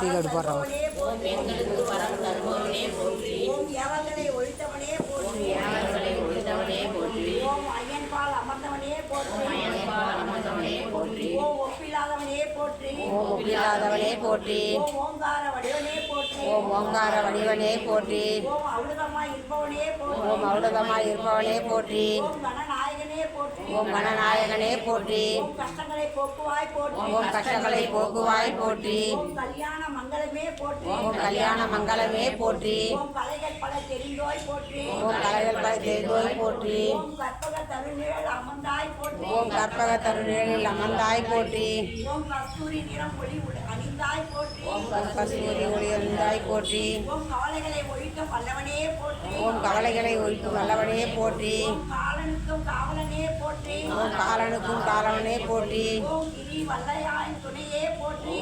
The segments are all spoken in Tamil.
தீகடு போடுறோம். ஓம் எங்களுக்கு வரம் தருபவனே போற்றி. ஓம் யாவர்களை ஒழித்தவனே போற்றி. யாவர்களை ஒழித்தவனே போற்றி. ஓம் ஐயன்பால் அமர்ந்தவனே போற்றி. அயன்பால் அமர்ந்தவனே போற்றி. ஓம் ஒப்பில்லாதவனே போற்றி. ஓம் ஒப்பில்லாதவனே போற்றி. ஓம் ஓங்கார வடிவனே போற்றி. ஓம் ஓங்கார வடிவனே போற்றி. ஓம் அவுடகமாய் இருப்பவனே போற்றி. ஓம் ஔடதமாய் இருப்பவனே போற்றி. ஓம் கணநாயகனே போற்றி. ஓம் கணநாயகனே போற்றி. ஓம் கஷ்டங்களை போக்குவாய் போற்றி. ஓம் கஷ்டங்களை போக்குவாய் போற்றி. ஓம் கல்யாண மங்களமே போற்றி. ஓம் கல்யாண மங்களமே போற்றி. ஓம் கலைகள் பல தெரிந்தோய் போற்றி. ஓம் கலைகள் பல தெரிந்தோய் போற்றி. ஓம் கற்பக தருநிழல் அமர்ந்தாய் போற்றி. ஓம் கற்பக தருநிழலில் அமர்ந்தாய் போற்றி. ஓம் கஸ்தூரி நிறம் ஒளி அணிந்தாய் போற்றி. ஓம் கஸ்தூரி ஒளி அணிந்தாய் போற்றி. ஓம் கவலைகளை ஒழிக்க வல்லவனே போற்றி. ஓம் கவலைகளை ஒழிக்கும் வல்லவனே போற்றி. ஓம் காலனுக்கும் காவலனே போற்றி. ஓம் காலனுக்கும் காலவனே போற்றி. ஓம் கிரி வல்லையாய் துணையே போற்றி.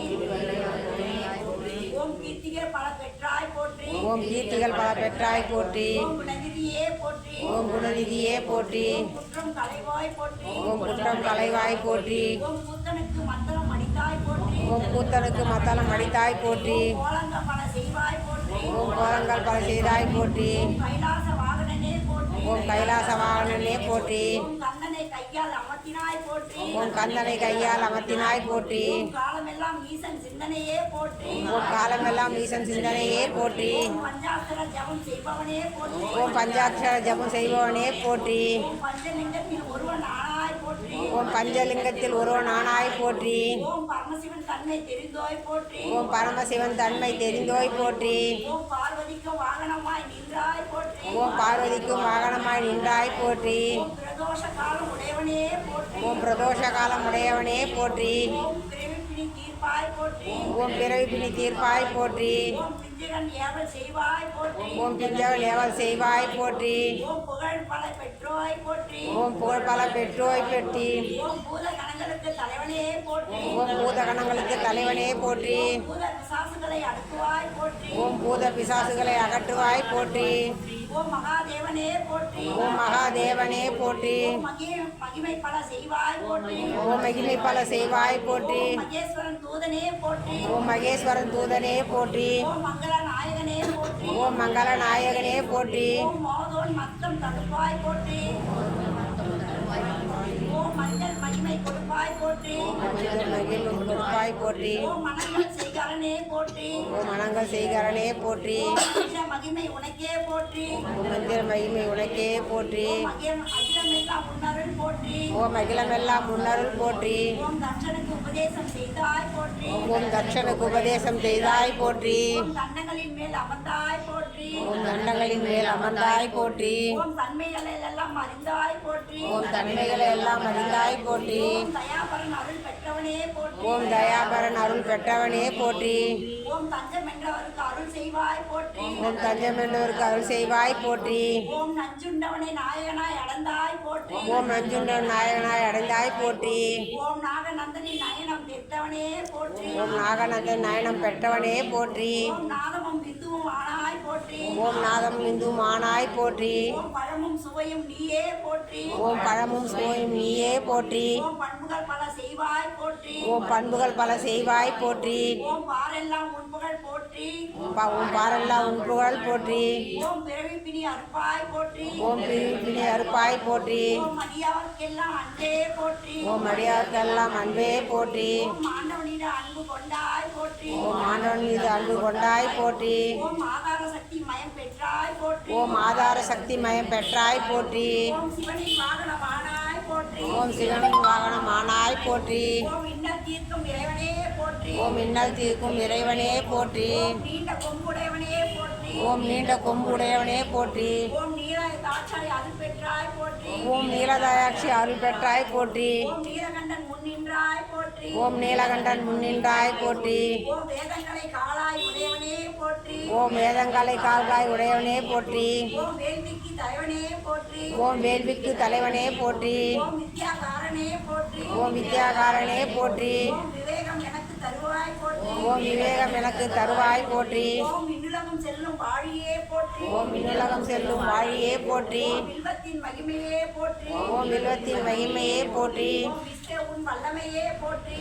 ஓம் கீர்த்திகள் பல பெற்றாய் போற்றி. ஓம் கீர்த்திகள் பல பெற்றாய் போற்றி. ஓம் குணநிதியே போற்றி. ஓம் குணநிதியே போற்றி. குற்றம் கலைவாய் போற்றி. ஓம் குற்றம் கலைவாய் போற்றி. ஓம் கூத்தனுக்கு மத்தளம் அடித்தாய் போற்றி. ஓம் கூத்தனுக்கு மத்தளம் அடித்தாய் போற்றி. கோலங்க பல செய்வாய் போற்றி. ஓம் கோலங்கள் பல செய்தாய் போற்றி. ஓம் கைலாச வாகனனே போற்றி. ஓம் கைலாச வாகனனே போற்றி. ஓம் கந்தனை கையால் அமர்த்தினாய் போற்றி. ஓம் கந்தனை கையால் அமர்த்தினாய் போற்றி. ஓம் காலமெல்லாம் ஈசன் சிந்தனையே போற்றி. ஓம் காலமெல்லாம் ஈசன் சிந்தனையே போற்றி. ஓம் பஞ்சாட்சர ஜபம் செய்பவனே போற்றி. ஓம் பஞ்சாட்சர ஜபம் செய்பவனே போற்றி. ஓம் பஞ்சலிங்கத்தில் ஒருவன் ஆனாய் போற்றி. ஓம் பஞ்சலிங்கத்தில் ஒருவன் ஆனாய் போற்றி. ஓம் பரமசிவன் தன்மை தெரிந்தோய் போற்றி. ஓம் பரமசிவன் தன்மை தெரிந்தோய் போற்றி. ஓம் பார்வதிக்கு வாகனமாய் நின்றாய் போற்றி. ஓம் பார்வதிக்கும் வாகனமாய் நின்றாய் போற்றி. ஓம் பிரதோஷ காலம் உடையவனே போற்றி. ஓம் பிரதோஷ காலம் உடையவனே போற்றி. ஓம் பிறவிப்பிணி தீர்ப்பாய் போற்றி. ஓம் பிறவி பிணி தீர்ப்பாய் போற்றி. ஓம் பிஞ்சகன் ஏவல் செய்வாய் போற்றி. ஓம் பிஞ்சவள் ஏவல் செய்வாய் போற்றி. ஓம் புகழ் பல பெற்றோய் போற்றி. ஓம் புகழ் பல பெற்றோய் பெற்றி. ஓம் பூத கணங்களுக்கு தலைவனே போற்றி. ஓம் பூத கணங்களுக்கு தலைவனே போற்றி. பூத பிசாசுகளை அடக்குவாய் போற்றி. ஓம் பூத பிசாசுகளை அகற்றுவாய் போற்றி. ஓம் மகாதேவனே போற்றி. ஓம் மகாதேவனே போற்றி. ஓம் மகிமை பல செய்வாய் போற்றி. ஓம் மகிமை பல செய்வாய் போற்றி. ஓம் மகேஸ்வரன் தூதனே போற்றி. ஓம் மகேஸ்வரன் தூதனே போற்றி. ஓம் மங்கள நாயகனே போற்றி. ஓம் மங்கள நாயகனே போற்றி. ஓம் மோதோன் மத்தம் தடுப்பாய் போற்றி. ஓம் மஞ்சள் மகிமை கொடுப்பாய் போற்றி. மஞ்சள் மகிமை கொடுப்பாய் போற்றி. ஓம் மனங்கள் செய்கரனே போற்றி. ஓம் மனங்கள் செய்கரனே போற்றி. மந்திர மகிமை உனக்கே போற்றி. ஓம் மந்திர மகிமை உனக்கே போற்றி. அகிலமெல்லாம் முன்னருள் போற்றி. ஓம் அகிலமெல்லாம் முன்னருள் போற்றி. ஓம் தட்சனுக்கு உபதேசம் செய்தாய் போற்றி. ஓம் தட்சனுக்கு உபதேசம் செய்தாய் போற்றி. ஓம் தண்டங்களின் மேல் அமர்ந்தாய் போற்றி. ஓம் தண்டங்களின் மேல் அமர்ந்தாய் போற்றி. ஓம் தன்மைகளை எல்லாம் அறிந்தாய் போற்றி. ஓம் தன்மைகளை எல்லாம் அறிந்தாய் போற்றி. ஓம் தயாபரன் அருள் பெற்றவனே போற்றி. ஓம் தயாபரன் அருள் பெற்றவனே போற்றி. ஓம் தஞ்சம் என்றவருக்கு அருள் செய்வாய் போற்றி. ஓம் தஞ்சம் என்றவருக்கு அருள் செய்வாய் போற்றி. ஓம் நஞ்சுண்டவனை நாயகனாய் அடைந்தாய் போற்றி. ஓம் நஞ்சுண்டன் நாயகனாய் அடைந்தாய் போற்றி. ஓம் நாகநந்தனின் நயனம் பெற்றவனே போற்றி. ஓம் நாகநந்தன் நயனம் பெற்றவனே போற்றி. ஓம் நாதமும் பிந்துவும் ஆனாய் போற்றி. ஓம் நாதம் இந்தும் ஆனாய் போற்றி. ஓம் பழமும் சுவையும் நீயே போற்றி. ஓம் பழமும் சுவையும் நீயே போற்றி. ஓம் பண்புகள் பல செய்வாய் போற்றி. ஓம் பண்புகள் பல செய்வாய் போற்றி. ஓம் பாரெல்லாம் உண்புகள் போற்றி. ஓம் பாரெல்லா உன் புகழ் போற்றி. ஓம் பிறவி பிணி அறுப்பாய் போற்றி. ஓம் பிணி அறுப்பாய் போற்றி. ஓம் அடியார்க்கெல்லாம் அன்பே போற்றி. ஓம் அடியார்க்கெல்லாம் அன்பே போற்றி. ஓம் ஆண்டவனிடம் அன்பு கொண்டாய் போற்றி. ஓம் ஆண்டவன் மீது அன்பு கொண்டாய் போற்றி. ஓம் ஆதார சக்தி மயம் பெற்றாய் போற்றி. ஓம் ஆதார சக்தி மயம் பெற்றாய் போற்றி. ஓம் சிவனின் வாகனமானாய் போற்றி. ஓம் சிவனின் வாகனம் ஆனாய் போற்றி. ஓம் இன்னல் தீர்க்கும் இறைவனே போற்றி. ஓம் இன்னல் தீர்க்கும் இறைவனே போற்றி. ஓம் நீண்ட கொம்புடையவனே போற்றி. ஓம் நீண்ட கொம்புடையவனே போற்றி. ஓம் நீல தாட்சாய் அருள் பெற்றாய் போற்றி. ஓம் நீலதாயாட்சி அருள் பெற்றாய் போற்றி. ஓம் நீலகண்டன் முன்னின்றாய் போற்றி. ஓம் நீலகண்டன் முன்னின்றாய் போற்றி. ஓம் வேதங்களை காலாய் உடையவனே போற்றி. ஓம் வேதங்களை கால்காய் உடையவனே போற்றி. ஓம் வேள்விக்கு தலைவனே போற்றி. ஓம் வேள்விக்கு தலைவனே போற்றி. ஓம் வித்யாகாரனே போற்றி. ஓம் வித்யாகாரனே போற்றி. ஓம் விவேகம் எனக்கு தருவாய் போற்றி. ஓம் விவேகம் எனக்கு தருவாய் போற்றி. ஓம் விண்ணுலகம் செல்லும் வாழியே போற்றி. ஓம் விண்ணுலகம் செல்லும் வாழியே போற்றி. ஓம் வில்வத்தின் மகிமையே போற்றி. ஓம் வில்வத்தின் மகிமையே போற்றி. ஓம் விஷ்ணு உன் வல்லமையே போற்றி.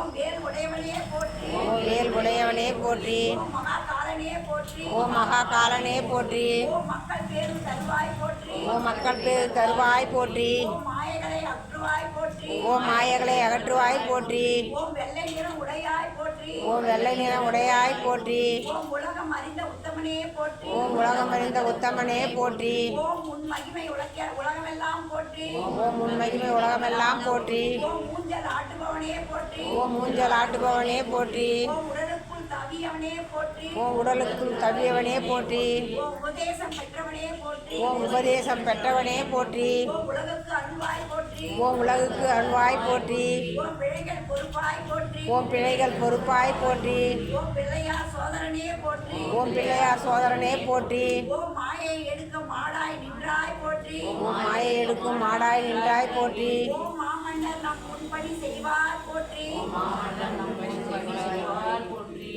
ஓம் வேல் உடையவனே போற்றி ஓம் வேல் உடையவனே போற்றி ஓம் மகாகாலனே போற்றி ஓம் மகாகாலனே போற்றி ஓம் மக்கள் பேரும் தருவாய் போற்றி ஓம் மக்கள் பேர் தருவாய் போற்றி ஓம் மாயைகளை அற்றுவாய் போற்றி ஓம் மாயைகளை அகற்றுவாய் போற்றி ஓம் வெள்ளை நிறம் உடையாய் போற்றி ஓம் வெள்ளை நிற உடையாய் போற்றி ஓம் உலகம் அறிந்த உத்தமனே போற்றி ஓம் உலகம் அறிந்த உத்தமனே போற்றி ஓம் உன் மகிமை உலகமெல்லாம் போற்றி ஓம் உண்மகிமை உலகமெல்லாம் போற்றி ஓம் ஊஞ்சல் ஆட்டுபவனே போற்றி ஓம் ஊஞ்சல் ஆட்டுபவனே போற்றி ஓம் உடலுக்குள் தவியவனே போற்றி ஓம் உடலுக்குள் தவியவனே போற்றி ஓம் உபதேசம் பெற்றவனே போற்றி ஓம் உபதேசம் பெற்றவனே போற்றி ஓம் உலகுக்கு அருள்வாய் போற்றி ஓம் உலகுக்கு அருள்வாய் போற்றி ஓம் பிழைகள் பொறுப்பாய் போற்றி ஓம் பிழைகள் பொறுப்பாய் போற்றி ஓம் பிள்ளையார் சோதரனே போற்றி ஓம் பிள்ளையார் சோதரனே போற்றி ஓம் மாயை எடுக்கும் மாடாய் நின்றாய் போற்றி ஓம் மாயை எடுக்கும் மாடாய் நின்றாய் போற்றி ஓம் மாமன்னர் நம் முன்படி செய்வார் போற்றி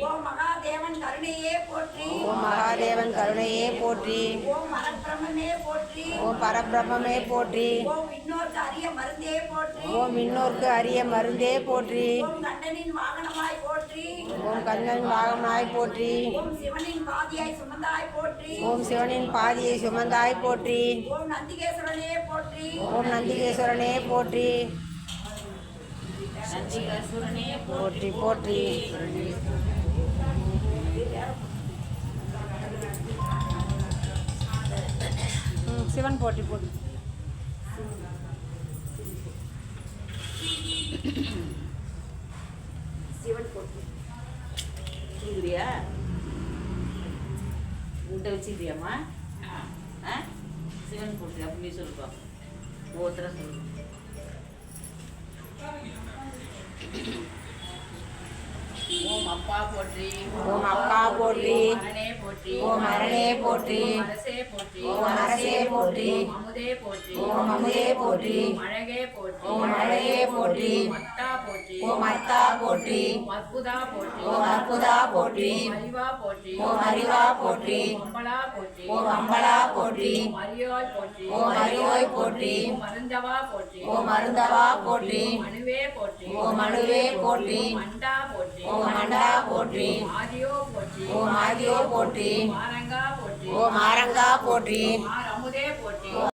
ஓம் மகாதேவன் கருணையே போற்றி ஓம் மகாதேவன் கருணையே போற்றி ஓம் மரப்பிரமே போற்றி ஓம் பரபிரமே போற்றி ஓம் இன்னொருக்கு அரிய மருந்தே போற்றி ஓம் இன்னோர்க்கு அரிய மருந்தே போற்றி ஓம் கண்டனின் வாகனமாய் போற்றி ஓம் கந்தன் பாகமாய் போற்றி ஓம் சிவனின் பாதியாய் சுமந்தாய் போற்றி ஓம் சிவனின் பாதியை சுமந்தாய் போற்றி ஓம் நந்திகேஸ்வரனே போற்றி ஓம் நந்திகேஸ்வரனே போற்றி நந்திகாசுரனே போற்றி போற்றி சிவன் போற்றி போற்றி சிவன் போற்றி வச்சுக்கிறியா உண்டை வச்சுக்கிறியாம்மா ஆ சிவன் போட்டு அப்படி சொல்லுப்பா ஒவ்வொருத்தர சொல்லு ஓம் அப்பா போற்றி ஓம் அப்பா போற்றி அரணே போற்றி ஓம் அரணே போற்றி அரசே போற்றி ஓம் அரசே போற்றி அமுதே போற்றி ஓம் அமுதே போற்றி அழகே போற்றி ஓம் அழகே போற்றி மத்தா போற்றி ஓம் அத்தா போற்றி ஓம் அற்புதா போற்றி ஓம் அற்புதா போற்றி அறிவா போற்றி ஓம் அறிவா போற்றி அம்பலா போற்றி ஓம் அம்பலா போற்றி ஓம் அரியோய் போற்றி ஓம் அரியோய் போற்றி ஓம் மருந்தவா போற்றி ஓம் அருந்தவா போற்றி மனுவே போற்றி ஓம் அணுவே போற்றி மண்டா போற்றி ஓம் மண்டா போற்றி ஆதியோ போற்றி ஓம் ஆதியோ போற்றி மாரங்கா போற்றி ஓம் ஆரங்கா போற்றி அமுதே போற்றி